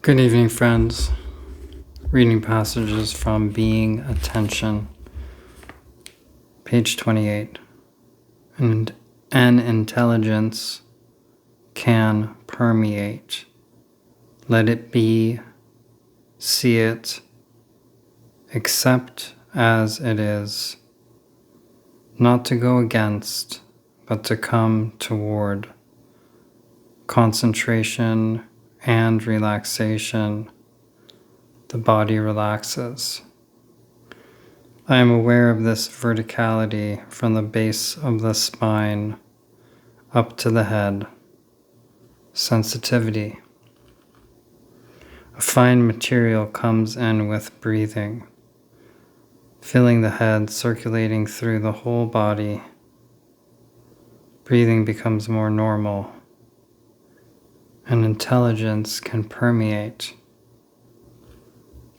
Good evening, friends. Reading passages from Being Attention, page 28. And an intelligence can permeate. Let it be, see it, accept as it is, not to go against, but to come toward. Concentration and relaxation. The body relaxes. I am aware of this verticality from the base of the spine up to the head. Sensitivity. A fine material comes in with breathing, filling the head, circulating through the whole body. Breathing becomes more normal. And intelligence can permeate.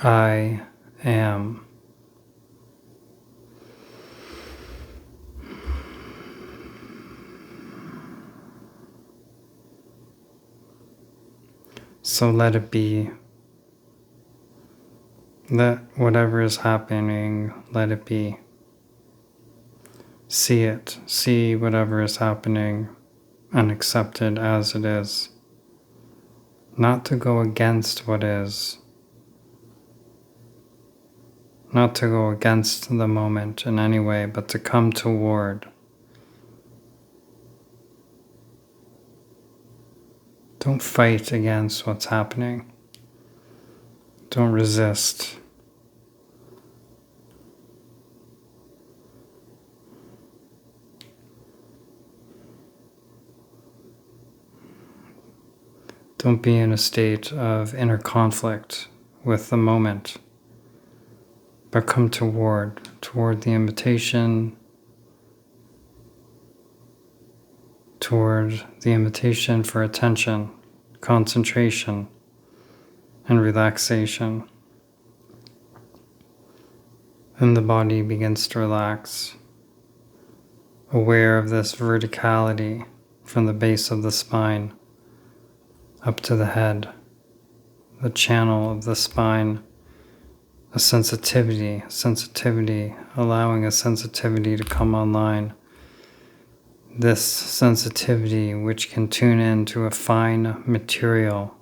I am. So let it be. Let whatever is happening, let it be. See it. See whatever is happening and accept it as it is. Not to go against what is. Not to go against the moment in any way, but to come toward. Don't fight against what's happening. Don't resist. Don't be in a state of inner conflict with the moment, but come toward the invitation, toward the invitation for attention, concentration, and relaxation. Then the body begins to relax, aware of this verticality from the base of the spine up to the head, the channel of the spine, a sensitivity, allowing a sensitivity to come online. This sensitivity which can tune into a fine material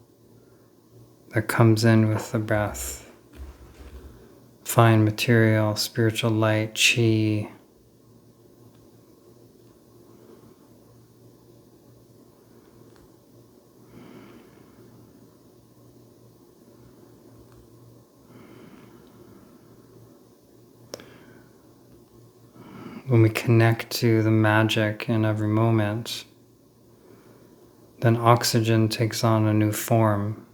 that comes in with the breath. Fine material, spiritual light, chi. When we connect to the magic in every moment, then oxygen takes on a new form.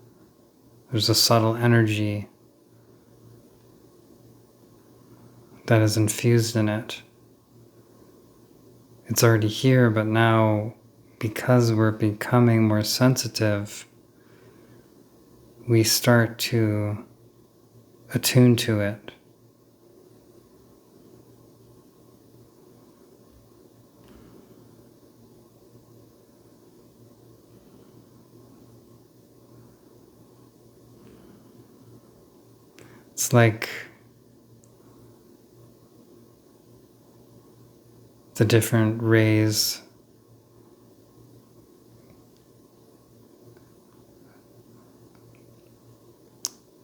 There's a subtle energy that is infused in it. It's already here, but now, because we're becoming more sensitive, we start to attune to it. It's like the different rays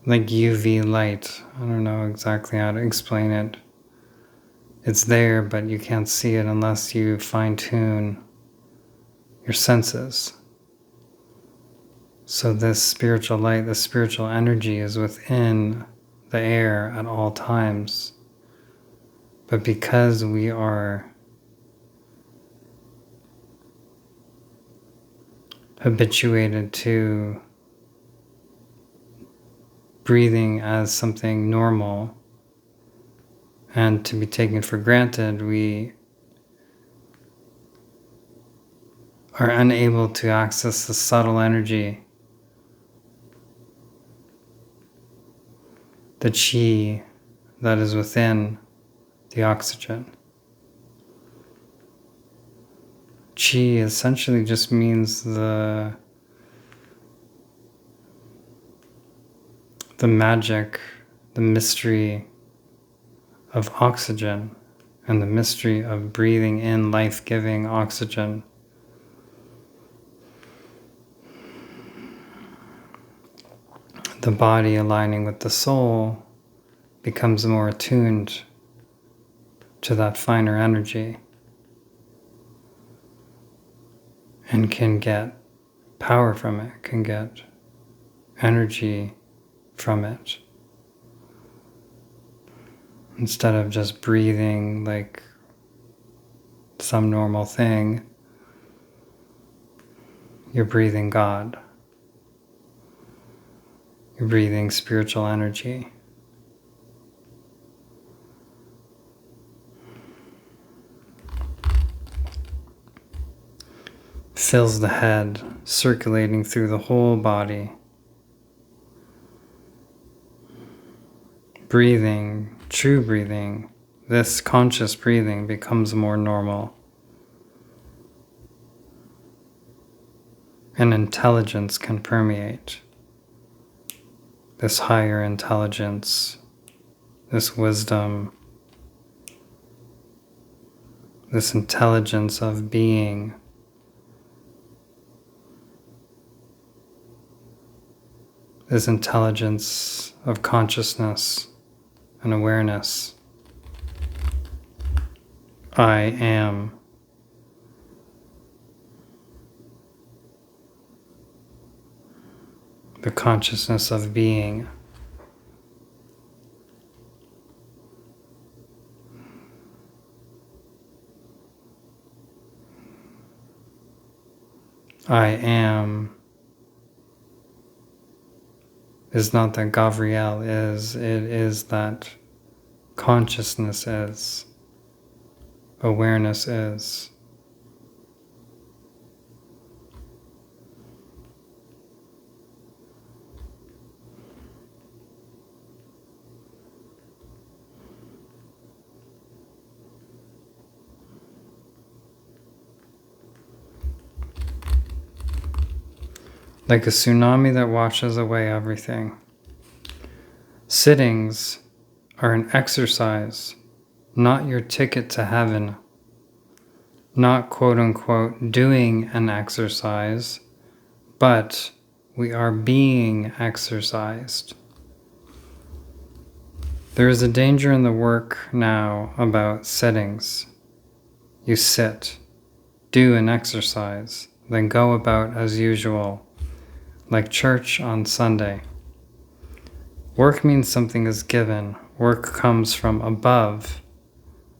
like UV light. I don't know exactly how to explain it. It's there, but you can't see it unless you fine-tune your senses. So this spiritual light, this spiritual energy is within the air at all times. But because we are habituated to breathing as something normal and to be taken for granted, we are unable to access the subtle energy, the chi that is within the oxygen. Chi essentially just means the the magic, the mystery of oxygen and the mystery of breathing in life-giving oxygen. The body aligning with the soul becomes more attuned to that finer energy and can get power from it, can get energy from it. Instead of just breathing like some normal thing, you're breathing God. You're breathing spiritual energy. Fills the head, circulating through the whole body. Breathing, true breathing, this conscious breathing becomes more normal. And intelligence can permeate. This higher intelligence, this wisdom, this intelligence of being, this intelligence of consciousness and awareness. I am. The consciousness of being. I am is not that Gabriel is, it is that consciousness is, awareness is. Like a tsunami that washes away everything. Sittings are an exercise, not your ticket to heaven. Not quote unquote doing an exercise, but we are being exercised. There is a danger in the work now about sittings. You sit, do an exercise, then go about as usual. Like church on Sunday. Work means something is given. Work comes from above,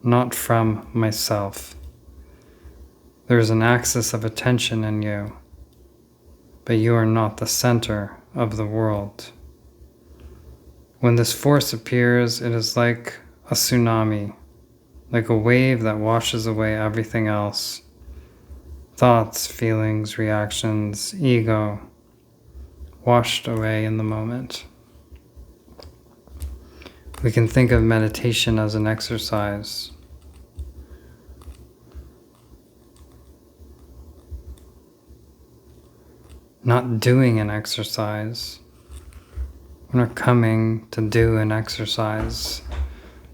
not from myself. There is an axis of attention in you, but you are not the center of the world. When this force appears, it is like a tsunami, like a wave that washes away everything else. Thoughts, feelings, reactions, ego, washed away in the moment. We can think of meditation as an exercise. Not doing an exercise. We're not coming to do an exercise.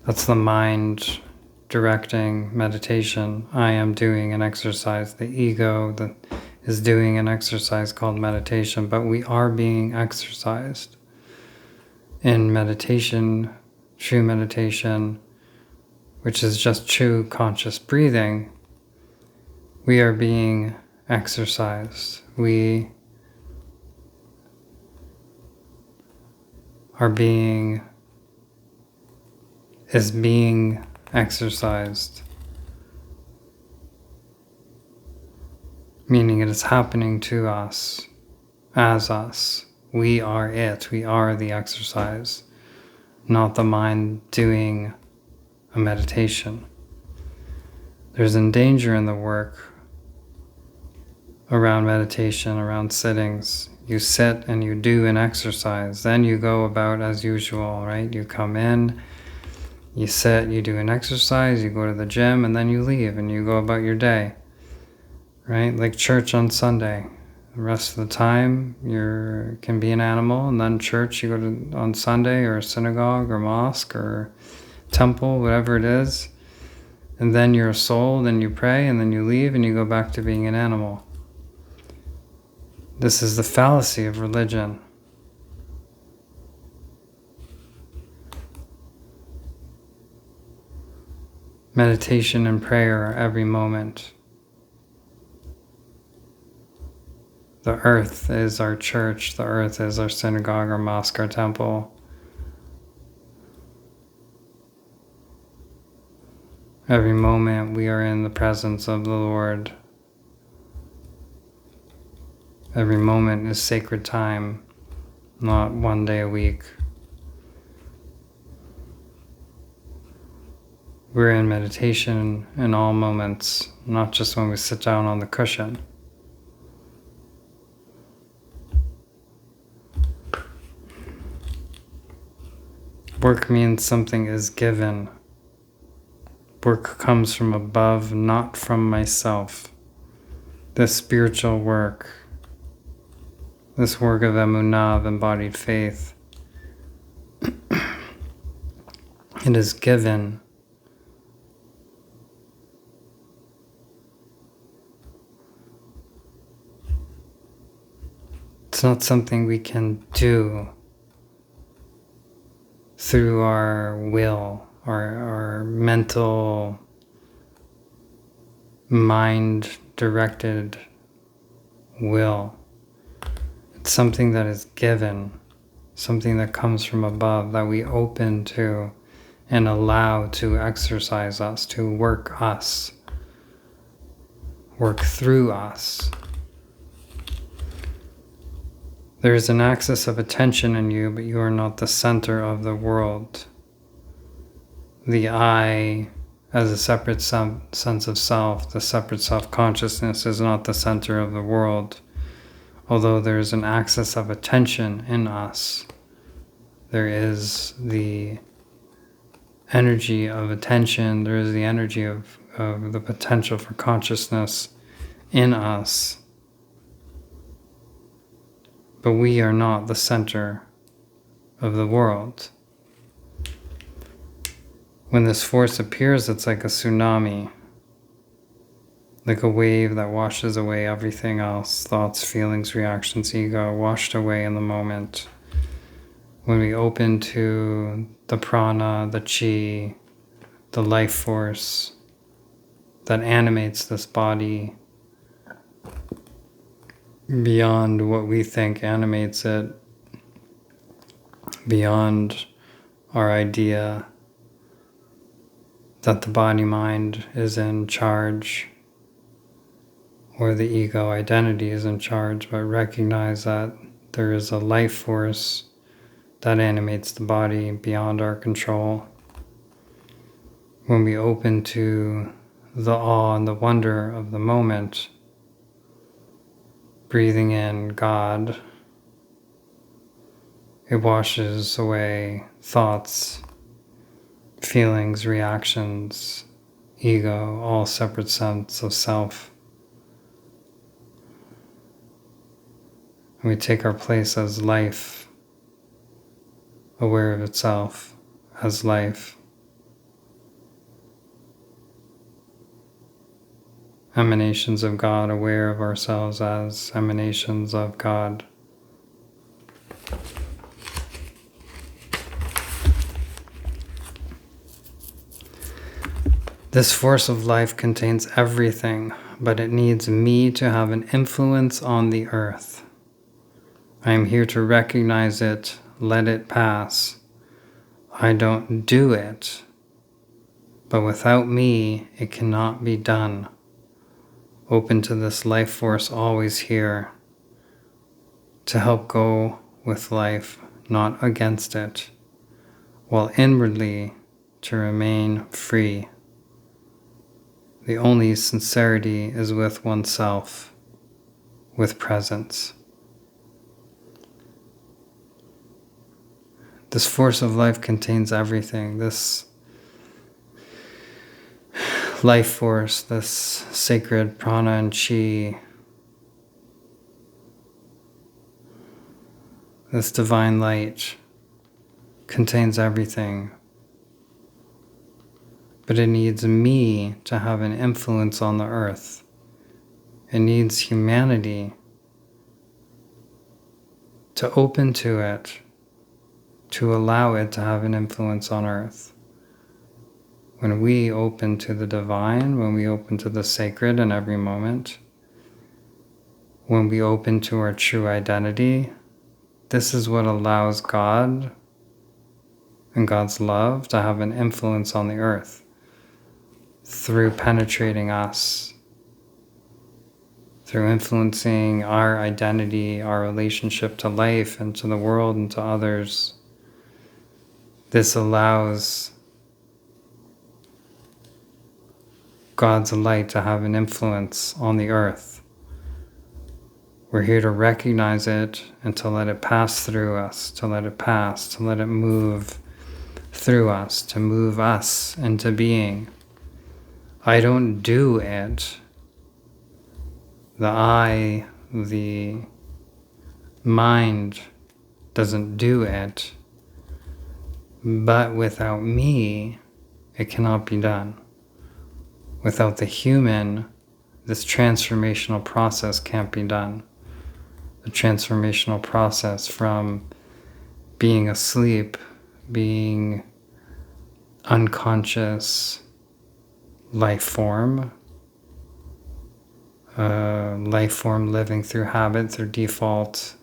That's the mind directing meditation. I am doing an exercise. The ego that is doing an exercise called meditation, but we are being exercised. In meditation, true meditation, which is just true conscious breathing, we are being exercised. We are being exercised. Meaning it is happening to us, as us. We are it. We are the exercise, not the mind doing a meditation. There's a danger in the work around meditation, around sittings. You sit and you do an exercise, then you go about as usual, right? You come in, you sit, you do an exercise, you go to the gym, and then you leave and you go about your day. Right? Like church on Sunday. The rest of the time, you can be an animal, and then church, you go to on Sunday, or synagogue, or mosque, or temple, whatever it is. And then you're a soul, then you pray, and then you leave, and you go back to being an animal. This is the fallacy of religion. Meditation and prayer are every moment. The earth is our church. The earth is our synagogue, our mosque, our temple. Every moment we are in the presence of the Lord. Every moment is sacred time, not one day a week. We're in meditation in all moments, not just when we sit down on the cushion. Work means something is given. Work comes from above, not from myself. This spiritual work, this work of emunah, of embodied faith, it is given. It's not something we can do through our will, our mental, mind-directed will. It's something that is given, something that comes from above, that we open to and allow to exercise us, to work through us. There is an axis of attention in you, but you are not the center of the world. The I, as a separate sense of self, the separate self-consciousness, is not the center of the world. Although there is an axis of attention in us, there is the energy of attention, there is the energy of the potential for consciousness in us. But we are not the center of the world. When this force appears, it's like a tsunami, like a wave that washes away everything else, thoughts, feelings, reactions, ego, washed away in the moment. When we open to the prana, the chi, the life force that animates this body, beyond what we think animates it, beyond our idea that the body-mind is in charge or the ego identity is in charge, but recognize that there is a life force that animates the body beyond our control. When we open to the awe and the wonder of the moment, breathing in God, it washes away thoughts, feelings, reactions, ego, all separate sense of self. And we take our place as life, aware of itself as life. Emanations of God, aware of ourselves as emanations of God. This force of life contains everything, but it needs me to have an influence on the earth. I am here to recognize it, let it pass. I don't do it, but without me, it cannot be done. Open to this life force always here to help go with life, not against it, while inwardly to remain free. The only sincerity is with oneself, with presence. This force of life contains everything. This life force, this sacred prana and chi, This divine light contains everything, but it needs me to have an influence on the earth. It needs humanity to open to it, to allow it to have an influence on earth. When we open to the divine, when we open to the sacred in every moment, when we open to our true identity, this is what allows God and God's love to have an influence on the earth through penetrating us, through influencing our identity, our relationship to life and to the world and to others. This allows God's light to have an influence on the earth. We're here to recognize it and to let it pass through us, to let it pass, to let it move through us, to move us into being. I don't do it. The I, the mind doesn't do it, but without me, it cannot be done. Without the human, this transformational process can't be done. The transformational process from being asleep, being unconscious life form living through habit, through default,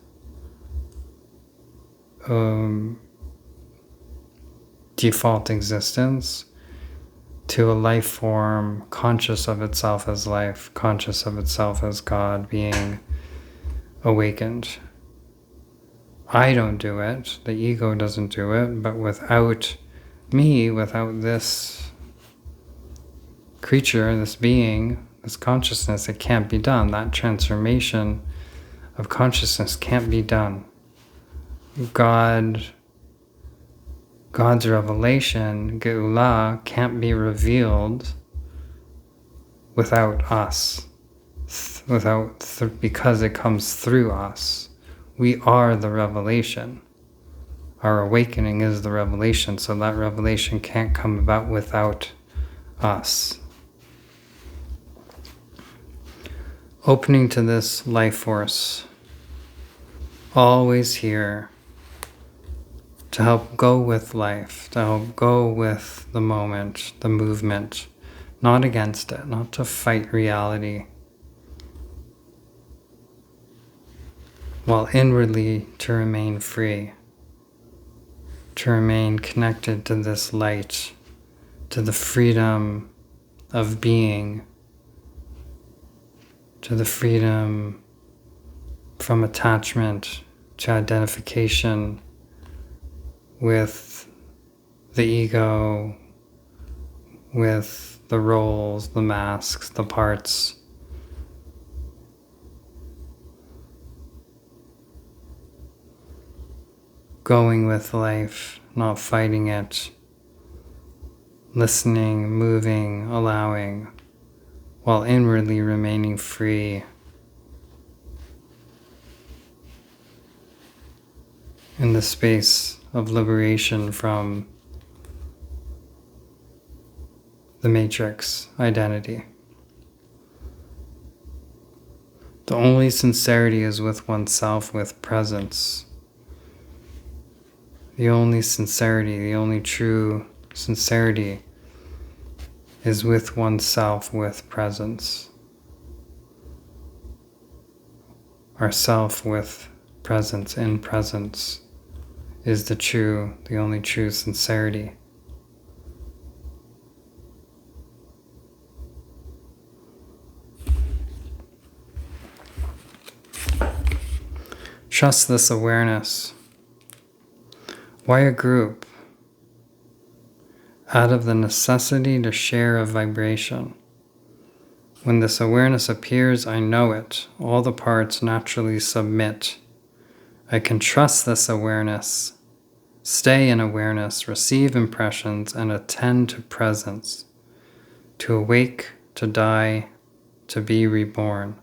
default existence, to a life form conscious of itself as life, conscious of itself as God, being awakened. I don't do it, the ego doesn't do it, but without me, without this creature, this being, this consciousness, it can't be done. That transformation of consciousness can't be done. God's revelation, Geula, can't be revealed without us, because it comes through us. We are the revelation. Our awakening is the revelation, so that revelation can't come about without us. Opening to this life force, always here, to help go with life, to help go with the moment, the movement, not against it, not to fight reality, while inwardly to remain free, to remain connected to this light, to the freedom of being, to the freedom from attachment, to identification with the ego, with the roles, the masks, the parts. Going with life, not fighting it, listening, moving, allowing, while inwardly remaining free. In the space of liberation from the matrix identity. The only sincerity is with oneself, with presence. The only sincerity, the only true sincerity is with oneself, with presence. Ourself with presence, in presence, is the only true sincerity. Trust this awareness. Why a group? Out of the necessity to share a vibration. When this awareness appears, I know it. All the parts naturally submit. I can trust this awareness, stay in awareness, receive impressions, and attend to presence. To awake, to die, to be reborn.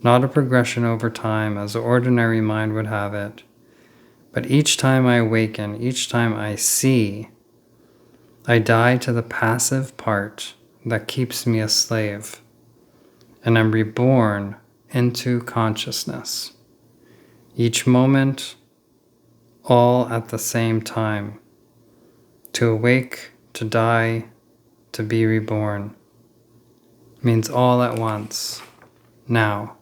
Not a progression over time as the ordinary mind would have it, But each time I awaken, each time I see, I die to the passive part that keeps me a slave, and I'm reborn into consciousness. Each moment, all at the same time. To awake, to die, to be reborn means all at once, now.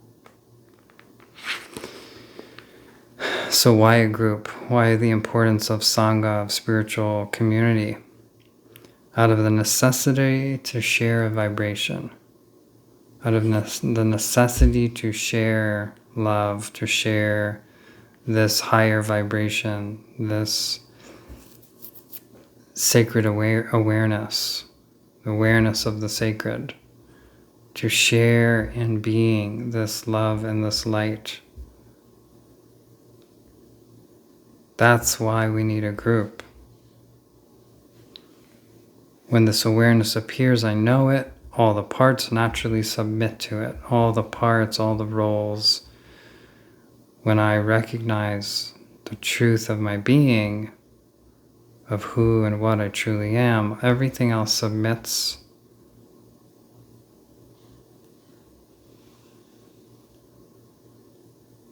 So why a group? Why the importance of Sangha, of spiritual community? Out of the necessity to share a vibration. Out of the necessity to share love, to share this higher vibration, this sacred awareness of the sacred. To share in being this love and this light. That's why we need a group. When this awareness appears, I know it. All the parts naturally submit to it. All the parts, all the roles. When I recognize the truth of my being, of who and what I truly am, everything else submits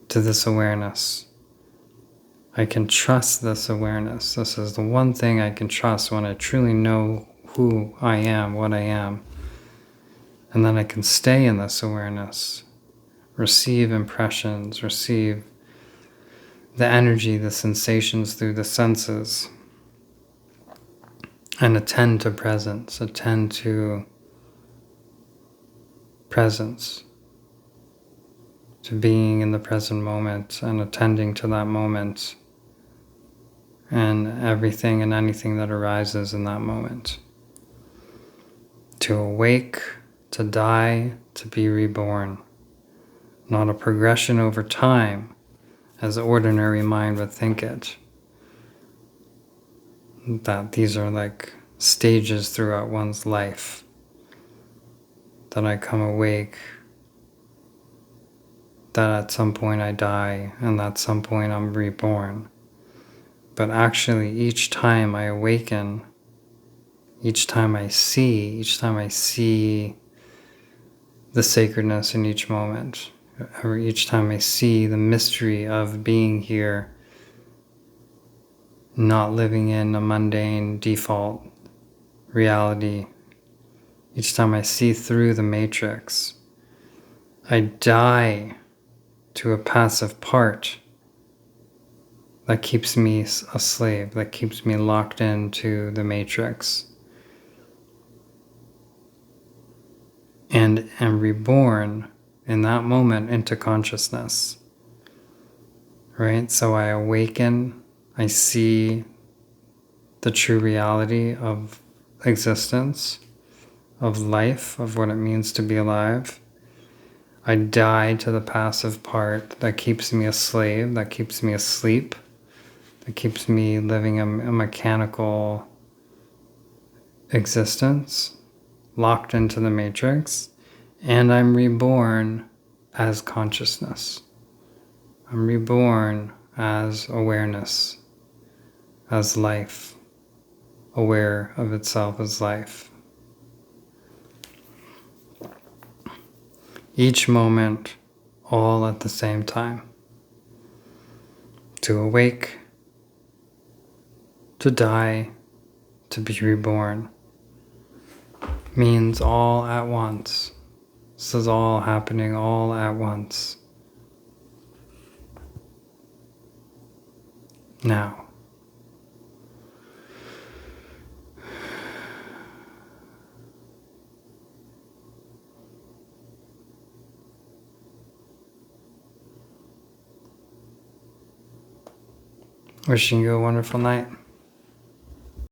to this awareness. I can trust this awareness. This is the one thing I can trust when I truly know who I am, what I am. And then I can stay in this awareness, receive impressions, receive the energy, the sensations through the senses, and attend to presence, attend to presence, to being in the present moment and attending to that moment and everything and anything that arises in that moment. To awake, to die, to be reborn. Not a progression over time, as the ordinary mind would think it. That these are like stages throughout one's life. That I come awake, that at some point I die, and at some point I'm reborn. But actually, each time I awaken, each time I see the sacredness in each moment, or each time I see the mystery of being here, not living in a mundane default reality, each time I see through the matrix, I die to a passive part that keeps me a slave, that keeps me locked into the matrix. And am reborn in that moment into consciousness. Right? So I awaken, I see the true reality of existence, of life, of what it means to be alive. I die to the passive part that keeps me a slave, that keeps me asleep, that keeps me living a mechanical existence, locked into the matrix, and I'm reborn as consciousness. I'm reborn as awareness, as life, aware of itself as life. Each moment, all at the same time. To awake, to die, to be reborn, means all at once. This is all happening all at once. Now. Wishing you a wonderful night.